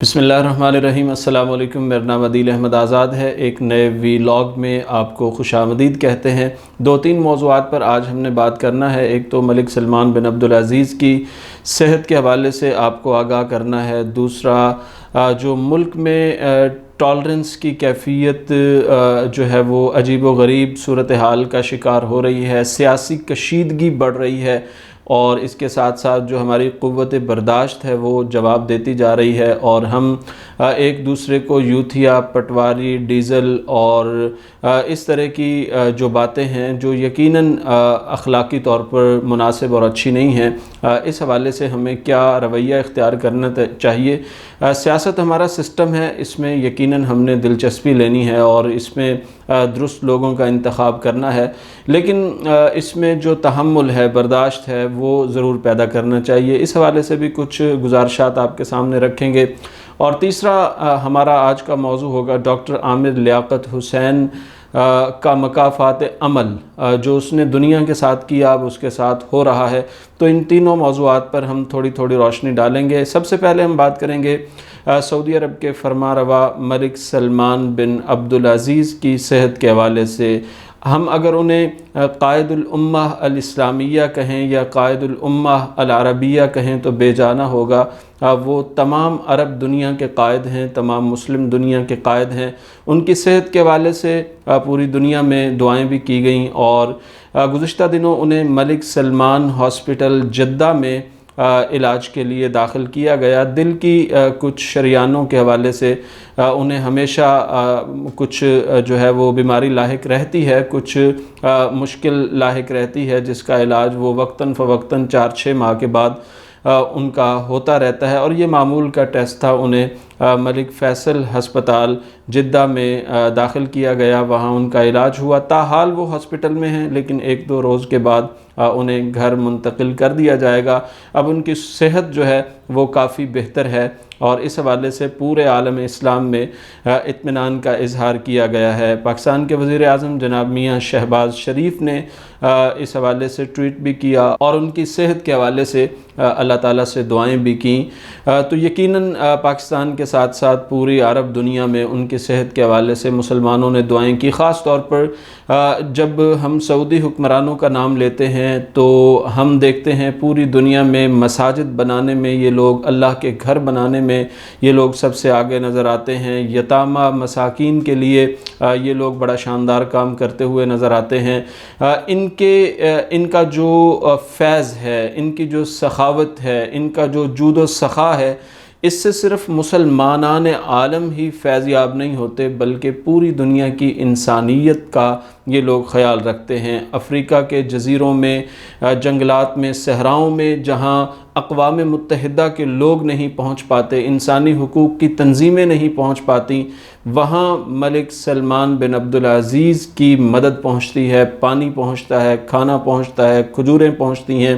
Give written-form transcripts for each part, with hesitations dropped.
بسم اللہ الرحمن الرحیم۔ السلام علیکم، میرا نام عدیل احمد آزاد ہے۔ ایک نئے ویلاگ میں آپ کو خوش آمدید کہتے ہیں۔ دو تین موضوعات پر آج ہم نے بات کرنا ہے۔ ایک تو ملک سلمان بن عبدالعزیز کی صحت کے حوالے سے آپ کو آگاہ کرنا ہے۔ دوسرا جو ملک میں ٹالرنس کی کیفیت جو ہے وہ عجیب و غریب صورتحال کا شکار ہو رہی ہے، سیاسی کشیدگی بڑھ رہی ہے، اور اس کے ساتھ ساتھ جو ہماری قوت برداشت ہے وہ جواب دیتی جا رہی ہے، اور ہم ایک دوسرے کو یوتھیا، پٹواری، ڈیزل اور اس طرح کی جو باتیں ہیں جو یقیناً اخلاقی طور پر مناسب اور اچھی نہیں ہیں، اس حوالے سے ہمیں کیا رویہ اختیار کرنا چاہیے۔ سیاست ہمارا سسٹم ہے، اس میں یقیناً ہم نے دلچسپی لینی ہے اور اس میں درست لوگوں کا انتخاب کرنا ہے، لیکن اس میں جو تحمل ہے، برداشت ہے، وہ ضرور پیدا کرنا چاہیے۔ اس حوالے سے بھی کچھ گزارشات آپ کے سامنے رکھیں گے۔ اور تیسرا ہمارا آج کا موضوع ہوگا ڈاکٹر عامر لیاقت حسین کا مکافات عمل، جو اس نے دنیا کے ساتھ کیا اب اس کے ساتھ ہو رہا ہے۔ تو ان تینوں موضوعات پر ہم تھوڑی تھوڑی روشنی ڈالیں گے۔ سب سے پہلے ہم بات کریں گے سعودی عرب کے فرما روا ملک سلمان بن عبدالعزیز کی صحت کے حوالے سے۔ ہم اگر انہیں قائد الامہ الاسلامیہ کہیں یا قائد الامہ العربیہ کہیں تو بے جانا ہوگا۔ وہ تمام عرب دنیا کے قائد ہیں، تمام مسلم دنیا کے قائد ہیں۔ ان کی صحت کے حوالے سے پوری دنیا میں دعائیں بھی کی گئیں، اور گزشتہ دنوں انہیں ملک سلمان ہاسپٹل جدہ میں علاج کے لیے داخل کیا گیا۔ دل کی کچھ شریانوں کے حوالے سے انہیں ہمیشہ کچھ جو ہے وہ بیماری لاحق رہتی ہے، کچھ مشکل لاحق رہتی ہے، جس کا علاج وہ وقتاً فوقتاً 4-6 ماہ کے بعد ان کا ہوتا رہتا ہے، اور یہ معمول کا ٹیسٹ تھا۔ انہیں ملک فیصل ہسپتال جدہ میں داخل کیا گیا، وہاں ان کا علاج ہوا۔ تاحال وہ ہاسپٹل میں ہیں، لیکن 1-2 روز کے بعد انہیں گھر منتقل کر دیا جائے گا۔ اب ان کی صحت جو ہے وہ کافی بہتر ہے، اور اس حوالے سے پورے عالم اسلام میں اطمینان کا اظہار کیا گیا ہے۔ پاکستان کے وزیر اعظم جناب میاں شہباز شریف نے اس حوالے سے ٹویٹ بھی کیا، اور ان کی صحت کے حوالے سے اللہ تعالیٰ سے دعائیں بھی کیں۔ تو یقیناً پاکستان کے ساتھ ساتھ پوری عرب دنیا میں ان کی صحت کے حوالے سے مسلمانوں نے دعائیں کی۔ خاص طور پر جب ہم سعودی حکمرانوں کا نام لیتے ہیں تو ہم دیکھتے ہیں پوری دنیا میں مساجد بنانے میں یہ لوگ، اللہ کے گھر بنانے میں یہ لوگ سب سے آگے نظر آتے ہیں۔ یتامہ مساکین کے لیے یہ لوگ بڑا شاندار کام کرتے ہوئے نظر آتے ہیں۔ ان کا جو فیض ہے، ان کی جو سخاوت ہے، ان کا جو جود و سخا ہے، اس سے صرف مسلمانان عالم ہی فیض یاب نہیں ہوتے، بلکہ پوری دنیا کی انسانیت کا یہ لوگ خیال رکھتے ہیں۔ افریقہ کے جزیروں میں، جنگلات میں، صحراؤں میں، جہاں اقوام متحدہ کے لوگ نہیں پہنچ پاتے، انسانی حقوق کی تنظیمیں نہیں پہنچ پاتی، وہاں ملک سلمان بن عبدالعزیز کی مدد پہنچتی ہے، پانی پہنچتا ہے، کھانا پہنچتا ہے، کھجوریں پہنچتی ہیں،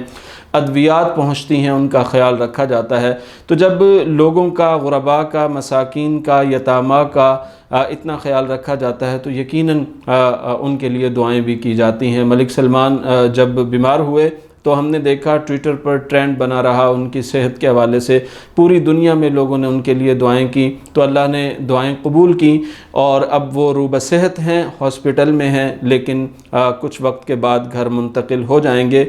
ادویات پہنچتی ہیں، ان کا خیال رکھا جاتا ہے۔ تو جب لوگوں کا، غرباء کا، مساکین کا، یتامہ کا اتنا خیال رکھا جاتا ہے تو یقیناً ان کے لیے دعائیں بھی کی جاتی ہیں۔ ملک سلمان جب بیمار ہوئے تو ہم نے دیکھا ٹویٹر پر ٹرینڈ بنا رہا ان کی صحت کے حوالے سے، پوری دنیا میں لوگوں نے ان کے لیے دعائیں کی، تو اللہ نے دعائیں قبول کی، اور اب وہ روبہ صحت ہیں، ہاسپٹل میں ہیں، لیکن کچھ وقت کے بعد گھر منتقل ہو جائیں گے۔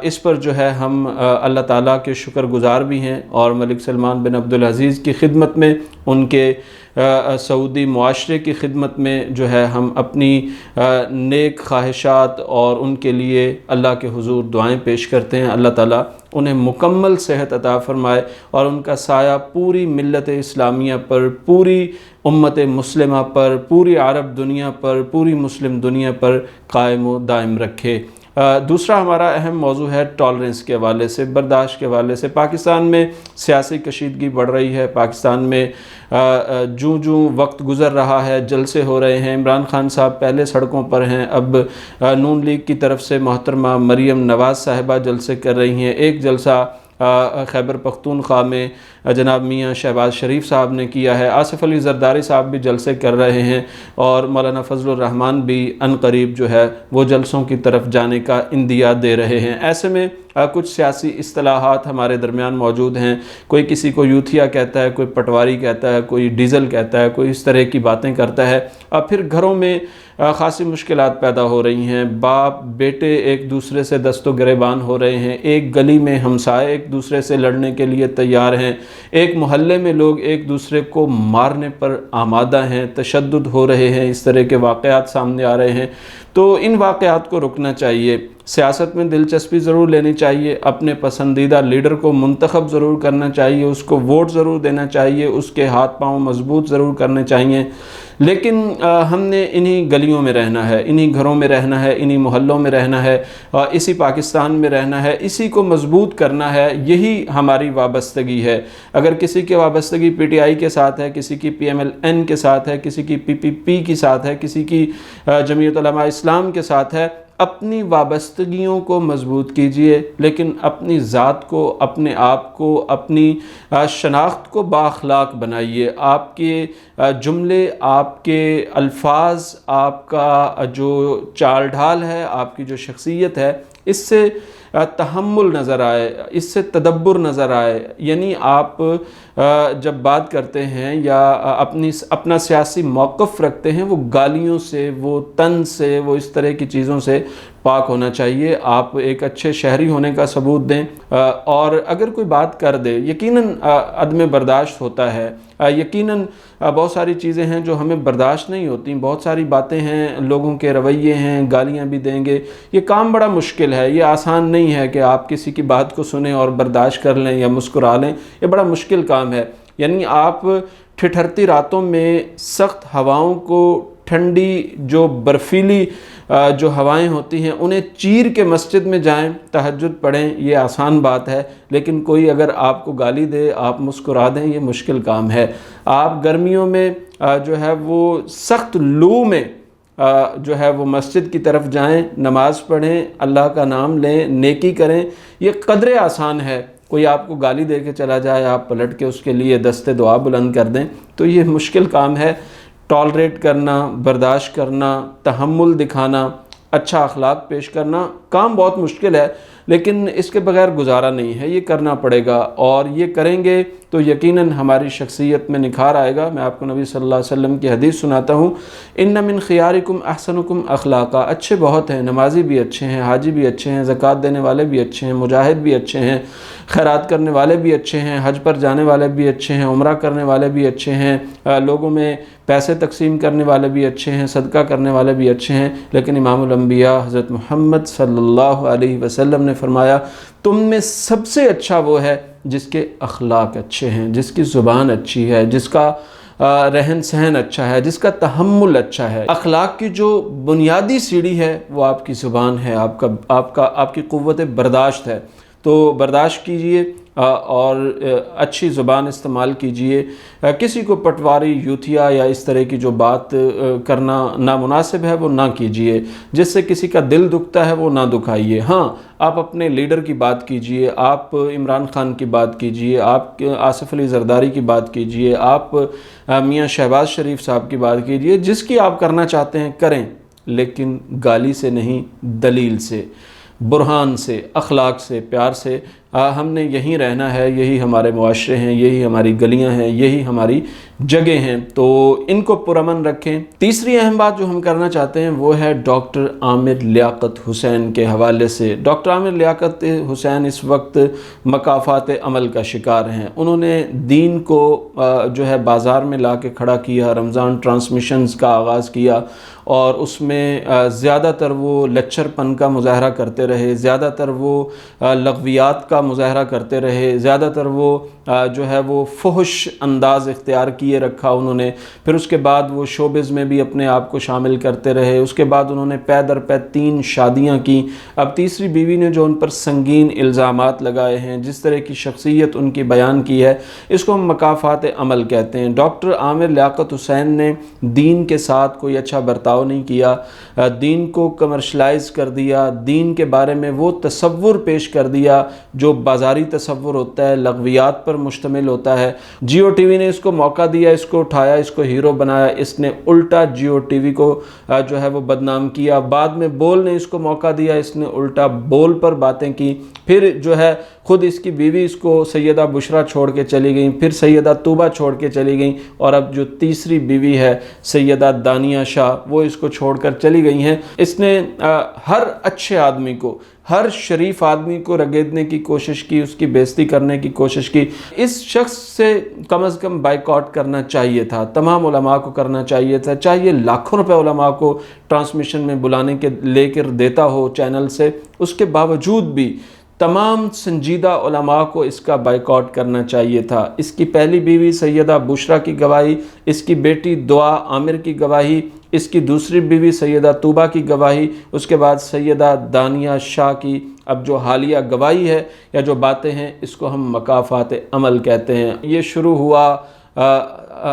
اس پر جو ہے ہم اللہ تعالیٰ کے شکر گزار بھی ہیں، اور ملک سلمان بن عبدالعزیز کی خدمت میں، ان کے سعودی معاشرے کی خدمت میں جو ہے ہم اپنی نیک خواہشات اور ان کے لیے اللہ کے حضور دعائیں پیش کرتے ہیں۔ اللہ تعالیٰ انہیں مکمل صحت عطا فرمائے، اور ان کا سایہ پوری ملت اسلامیہ پر، پوری امت مسلمہ پر، پوری عرب دنیا پر، پوری مسلم دنیا پر قائم و دائم رکھے۔ دوسرا ہمارا اہم موضوع ہے ٹالرنس کے حوالے سے، برداشت کے حوالے سے۔ پاکستان میں سیاسی کشیدگی بڑھ رہی ہے، پاکستان میں جوں وقت گزر رہا ہے جلسے ہو رہے ہیں۔ عمران خان صاحب پہلے سڑکوں پر ہیں، اب نون لیگ کی طرف سے محترمہ مریم نواز صاحبہ جلسے کر رہی ہیں۔ ایک جلسہ خیبر پختونخوا میں جناب میاں شہباز شریف صاحب نے کیا ہے، آصف علی زرداری صاحب بھی جلسے کر رہے ہیں، اور مولانا فضل الرحمان بھی عنقریب جو ہے وہ جلسوں کی طرف جانے کا اندیا دے رہے ہیں۔ ایسے میں کچھ سیاسی اصطلاحات ہمارے درمیان موجود ہیں، کوئی کسی کو یوتھیا کہتا ہے، کوئی پٹواری کہتا ہے، کوئی ڈیزل کہتا ہے، کوئی اس طرح کی باتیں کرتا ہے، اور پھر گھروں میں خاصی مشکلات پیدا ہو رہی ہیں، باپ بیٹے ایک دوسرے سے دست و گریبان ہو رہے ہیں، ایک گلی میں ہمسائے ایک دوسرے سے لڑنے کے لیے تیار ہیں، ایک محلے میں لوگ ایک دوسرے کو مارنے پر آمادہ ہیں، تشدد ہو رہے ہیں، اس طرح کے واقعات سامنے آ رہے ہیں۔ تو ان واقعات کو رکنا چاہیے، سیاست میں دلچسپی ضرور لینی چاہیے، اپنے پسندیدہ لیڈر کو منتخب ضرور کرنا چاہیے، اس کو ووٹ ضرور دینا چاہیے، اس کے ہاتھ پاؤں مضبوط ضرور کرنے چاہیے، لیکن ہم نے انہی گلیوں میں رہنا ہے، انہی گھروں میں رہنا ہے، انہی محلوں میں رہنا ہے، اسی پاکستان میں رہنا ہے، اسی کو مضبوط کرنا ہے، یہی ہماری وابستگی ہے۔ اگر کسی کی وابستگی پی ٹی آئی کے ساتھ ہے، کسی کی پی ایم ایل این کے ساتھ ہے، کسی کی پی پی پی کے ساتھ ہے، کسی کی جمعیت علماء اسلام کے ساتھ ہے، اپنی وابستگیوں کو مضبوط کیجئے، لیکن اپنی ذات کو، اپنے آپ کو، اپنی شناخت کو بااخلاق بنائیے۔ آپ کے جملے، آپ کے الفاظ، آپ کا جو چال ڈھال ہے، آپ کی جو شخصیت ہے، اس سے تحمل نظر آئے، اس سے تدبر نظر آئے، یعنی آپ جب بات کرتے ہیں یا اپنا سیاسی موقف رکھتے ہیں، وہ گالیوں سے، وہ طنز سے، وہ اس طرح کی چیزوں سے پاک ہونا چاہیے۔ آپ ایک اچھے شہری ہونے کا ثبوت دیں، اور اگر کوئی بات کر دے، یقیناً عدم برداشت ہوتا ہے، یقیناً بہت ساری چیزیں ہیں جو ہمیں برداشت نہیں ہوتی، بہت ساری باتیں ہیں، لوگوں کے رویے ہیں، گالیاں بھی دیں گے، یہ کام بڑا مشکل ہے، یہ آسان نہیں ہے کہ آپ کسی کی بات کو سنیں اور برداشت کر لیں یا مسکرا لیں، یہ بڑا مشکل کام ہے۔ یعنی آپ ٹھٹھرتی راتوں میں سخت ہواؤں کو، ٹھنڈی جو برفیلی جو ہوائیں ہوتی ہیں، انہیں چیر کے مسجد میں جائیں، تہجد پڑھیں، یہ آسان بات ہے، لیکن کوئی اگر آپ کو گالی دے، آپ مسکرا دیں، یہ مشکل کام ہے۔ آپ گرمیوں میں جو ہے وہ سخت لو میں جو ہے وہ مسجد کی طرف جائیں، نماز پڑھیں، اللہ کا نام لیں، نیکی کریں، یہ قدرے آسان ہے۔ کوئی آپ کو گالی دے کے چلا جائے، آپ پلٹ کے اس کے لیے دست دعا بلند کر دیں، تو یہ مشکل کام ہے۔ ٹالریٹ کرنا، برداشت کرنا، تحمل دکھانا، اچھا اخلاق پیش کرنا، کام بہت مشکل ہے، لیکن اس کے بغیر گزارا نہیں ہے، یہ کرنا پڑے گا، اور یہ کریں گے تو یقیناً ہماری شخصیت میں نکھار آئے گا۔ میں آپ کو نبی صلی اللہ علیہ وسلم کی حدیث سناتا ہوں، ان من خیارکم احسنکم اخلاقا، اچھے بہت ہیں، نمازی بھی اچھے ہیں، حاجی بھی اچھے ہیں، زکوٰۃ دینے والے بھی اچھے ہیں، مجاہد بھی اچھے ہیں، خیرات کرنے والے بھی اچھے ہیں، حج پر جانے والے بھی اچھے ہیں، عمرہ کرنے والے بھی اچھے ہیں، لوگوں میں پیسے تقسیم کرنے والے بھی اچھے ہیں، صدقہ کرنے والے بھی اچھے ہیں، لیکن امام الانبیاء حضرت محمد صلی اللہ علیہ وسلم نے فرمایا، تم میں سب سے اچھا وہ ہے جس کے اخلاق اچھے ہیں، جس کی زبان اچھی ہے، جس کا رہن سہن اچھا ہے، جس کا تحمل اچھا ہے۔ اخلاق کی جو بنیادی سیڑھی ہے وہ آپ کی زبان ہے، آپ کی قوت برداشت ہے، تو برداشت کیجئے اور اچھی زبان استعمال کیجئے۔ کسی کو پٹواری، یوتھیا یا اس طرح کی جو بات کرنا نامناسب ہے وہ نہ کیجئے، جس سے کسی کا دل دکھتا ہے وہ نہ دکھائیے۔ ہاں، آپ اپنے لیڈر کی بات کیجئے، آپ عمران خان کی بات کیجئے، آپ آصف علی زرداری کی بات کیجئے، آپ میاں شہباز شریف صاحب کی بات کیجئے، جس کی آپ کرنا چاہتے ہیں کریں، لیکن گالی سے نہیں، دلیل سے، برہان سے، اخلاق سے، پیار سے۔ ہم نے یہیں رہنا ہے، یہی ہمارے معاشرے ہیں، یہی ہماری گلیاں ہیں، یہی ہماری جگہ ہیں، تو ان کو پرامن رکھیں۔ تیسری اہم بات جو ہم کرنا چاہتے ہیں وہ ہے ڈاکٹر عامر لیاقت حسین کے حوالے سے۔ ڈاکٹر عامر لیاقت حسین اس وقت مکافات عمل کا شکار ہیں۔ انہوں نے دین کو جو ہے بازار میں لا کے کھڑا کیا، رمضان ٹرانسمیشنز کا آغاز کیا، اور اس میں زیادہ تر وہ لچر پن کا مظاہرہ کرتے رہے، زیادہ تر وہ لغویات کا مظاہرہ کرتے رہے، زیادہ تر وہ جو ہے وہ فحش انداز اختیار کیے رکھا انہوں نے۔ پھر اس کے بعد وہ شوبز میں بھی اپنے آپ کو شامل کرتے رہے، اس کے بعد انہوں نے پے در پے 3 شادیاں کی، اب تیسری بیوی نے جو ان پر سنگین الزامات لگائے ہیں، جس طرح کی شخصیت ان کی بیان کی ہے، اس کو ہم مکافات عمل کہتے ہیں۔ ڈاکٹر عامر لیاقت حسین نے دین کے ساتھ کوئی اچھا برتاؤ نہیں کیا، دین کو کمرشلائز کر دیا، دین کے بارے میں وہ تصور پیش کر دیا جو جو بازاری تصور ہوتا ہے، لغویات پر مشتمل ہوتا ہے۔ جیو ٹی وی نے اس کو موقع دیا، اس کو اٹھایا، اس کو ہیرو بنایا، اس نے الٹا جیو ٹی وی کو جو ہے وہ بدنام کیا۔ بعد میں بول نے اس کو موقع دیا، اس نے الٹا بول پر باتیں کی۔ پھر جو ہے خود اس کی بیوی اس کو سیدہ بشرا چھوڑ کے چلی گئیں، پھر سیدہ طوبہ چھوڑ کے چلی گئیں، اور اب جو تیسری بیوی ہے سیدہ دانیہ شاہ، وہ اس کو چھوڑ کر چلی گئی ہیں۔ اس نے ہر اچھے آدمی کو، ہر شریف آدمی کو رگیدنے کی کوشش کی، اس کی بےزتی کرنے کی کوشش کی۔ اس شخص سے کم از کم بائیکاٹ کرنا چاہیے تھا، تمام علماء کو کرنا چاہیے تھا، چاہیے لاکھوں روپے علماء کو ٹرانسمیشن میں بلانے کے لے کر دیتا ہو چینل سے، اس کے باوجود بھی تمام سنجیدہ علماء کو اس کا بائیکاٹ کرنا چاہیے تھا۔ اس کی پہلی بیوی سیدہ بشرا کی گواہی، اس کی بیٹی دعا عامر کی گواہی، اس کی دوسری بیوی سیدہ طوبہ کی گواہی، اس کے بعد سیدہ دانیہ شاہ کی اب جو حالیہ گواہی ہے یا جو باتیں ہیں، اس کو ہم مکافات عمل کہتے ہیں۔ یہ شروع ہوا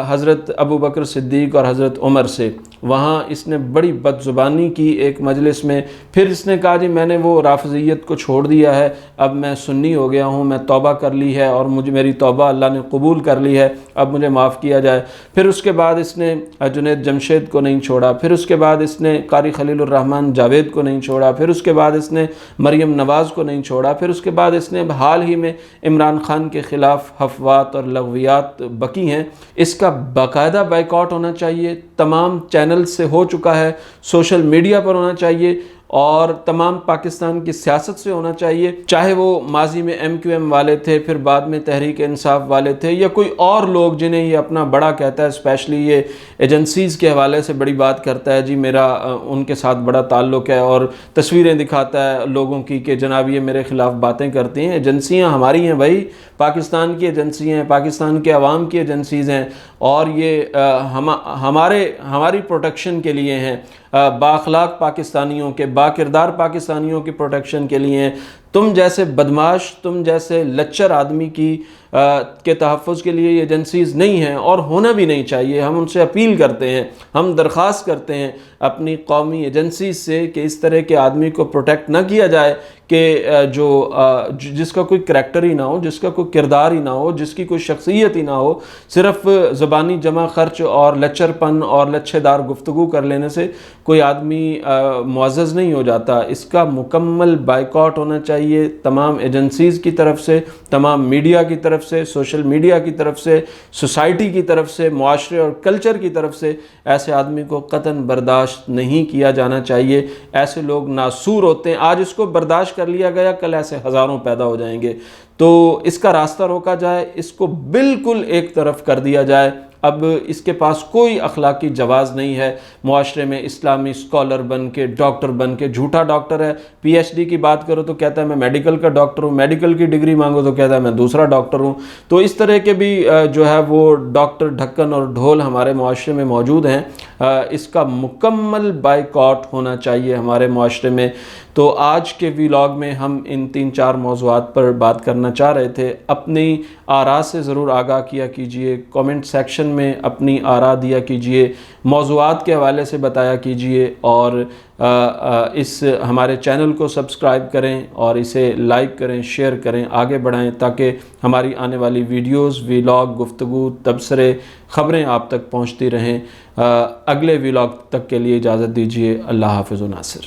حضرت ابو بکر صدیق اور حضرت عمر سے۔ وہاں اس نے بڑی بد زبانی کی ایک مجلس میں، پھر اس نے کہا جی میں نے وہ رافضیت کو چھوڑ دیا ہے، اب میں سنی ہو گیا ہوں، میں توبہ کر لی ہے اور میری توبہ اللہ نے قبول کر لی ہے، اب مجھے معاف کیا جائے۔ پھر اس کے بعد اس نے جنید جمشید کو نہیں چھوڑا، پھر اس کے بعد اس نے قاری خلیل الرحمن جاوید کو نہیں چھوڑا، پھر اس کے بعد اس نے مریم نواز کو نہیں چھوڑا، پھر اس کے بعد اس نے حال ہی میں عمران خان کے خلاف حفوات اور لغویات بکی ہیں۔ اس کا باقاعدہ بائیکاٹ ہونا چاہیے، تمام چینل سے ہو چکا ہے، سوشل میڈیا پر ہونا چاہیے، اور تمام پاکستان کی سیاست سے ہونا چاہیے، چاہے وہ ماضی میں ایم کیو ایم والے تھے، پھر بعد میں تحریک انصاف والے تھے، یا کوئی اور لوگ جنہیں یہ اپنا بڑا کہتا ہے، اسپیشلی یہ ایجنسیز کے حوالے سے بڑی بات کرتا ہے، جی میرا ان کے ساتھ بڑا تعلق ہے، اور تصویریں دکھاتا ہے لوگوں کی کہ جناب یہ میرے خلاف باتیں کرتی ہیں۔ ایجنسیاں ہماری ہیں بھائی، پاکستان کی ایجنسیاں ہیں، پاکستان کے عوام کی ایجنسیز ہیں، اور یہ ہماری پروٹیکشن کے لیے ہیں، بااخلاق پاکستانیوں کے، باکردار پاکستانیوں کی پروٹیکشن کے لیے ہیں۔ تم جیسے بدماش، تم جیسے لچر آدمی کے تحفظ کے لیے یہ ایجنسیز نہیں ہیں، اور ہونا بھی نہیں چاہیے۔ ہم ان سے اپیل کرتے ہیں، ہم درخواست کرتے ہیں اپنی قومی ایجنسیز سے کہ اس طرح کے آدمی کو پروٹیکٹ نہ کیا جائے کہ جس کا کوئی کریکٹر ہی نہ ہو، جس کا کوئی کردار ہی نہ ہو، جس کی کوئی شخصیت ہی نہ ہو، صرف زبانی جمع خرچ اور لچر پن اور لچھے دار گفتگو کر لینے سے کوئی آدمی معزز نہیں ہو جاتا۔ اس کا مکمل بائیکاٹ ہونا چاہیے تمام ایجنسیز کی طرف سے، تمام میڈیا کی طرف سے، سوشل میڈیا کی طرف سے، سوسائٹی کی طرف سے، معاشرے اور کلچر کی طرف سے۔ ایسے آدمی کو قطعاً برداشت نہیں کیا جانا چاہیے۔ ایسے لوگ ناسور ہوتے ہیں، آج اس کو برداشت کر لیا گیا، کل ایسے ہزاروں پیدا ہو جائیں گے۔ تو اس کا راستہ روکا جائے، اس کو بالکل ایک طرف کر دیا جائے۔ اب اس کے پاس کوئی اخلاقی جواز نہیں ہے معاشرے میں اسلامی اسکالر بن کے، ڈاکٹر بن کے۔ جھوٹا ڈاکٹر ہے، پی ایچ ڈی کی بات کرو تو کہتا ہے میں میڈیکل کا ڈاکٹر ہوں، میڈیکل کی ڈگری مانگو تو کہتا ہے میں دوسرا ڈاکٹر ہوں۔ تو اس طرح کے بھی جو ہے وہ ڈاکٹر ڈھکن اور ڈھول ہمارے معاشرے میں موجود ہیں۔ اس کا مکمل بائیکاٹ ہونا چاہیے ہمارے معاشرے میں۔ تو آج کے ویلاگ میں ہم ان 3-4 موضوعات پر بات کرنا چاہ رہے تھے۔ اپنی آراء سے ضرور آگاہ کیا کیجئے، کومنٹ سیکشن میں اپنی آراء دیا کیجئے، موضوعات کے حوالے سے بتایا کیجئے، اور اس ہمارے چینل کو سبسکرائب کریں اور اسے لائک کریں، شیئر کریں، آگے بڑھائیں، تاکہ ہماری آنے والی ویڈیوز، ویلاگ، گفتگو، تبصرے، خبریں آپ تک پہنچتی رہیں۔ اگلے ویلاگ تک کے لیے اجازت دیجئے۔ اللہ حافظ و ناصر۔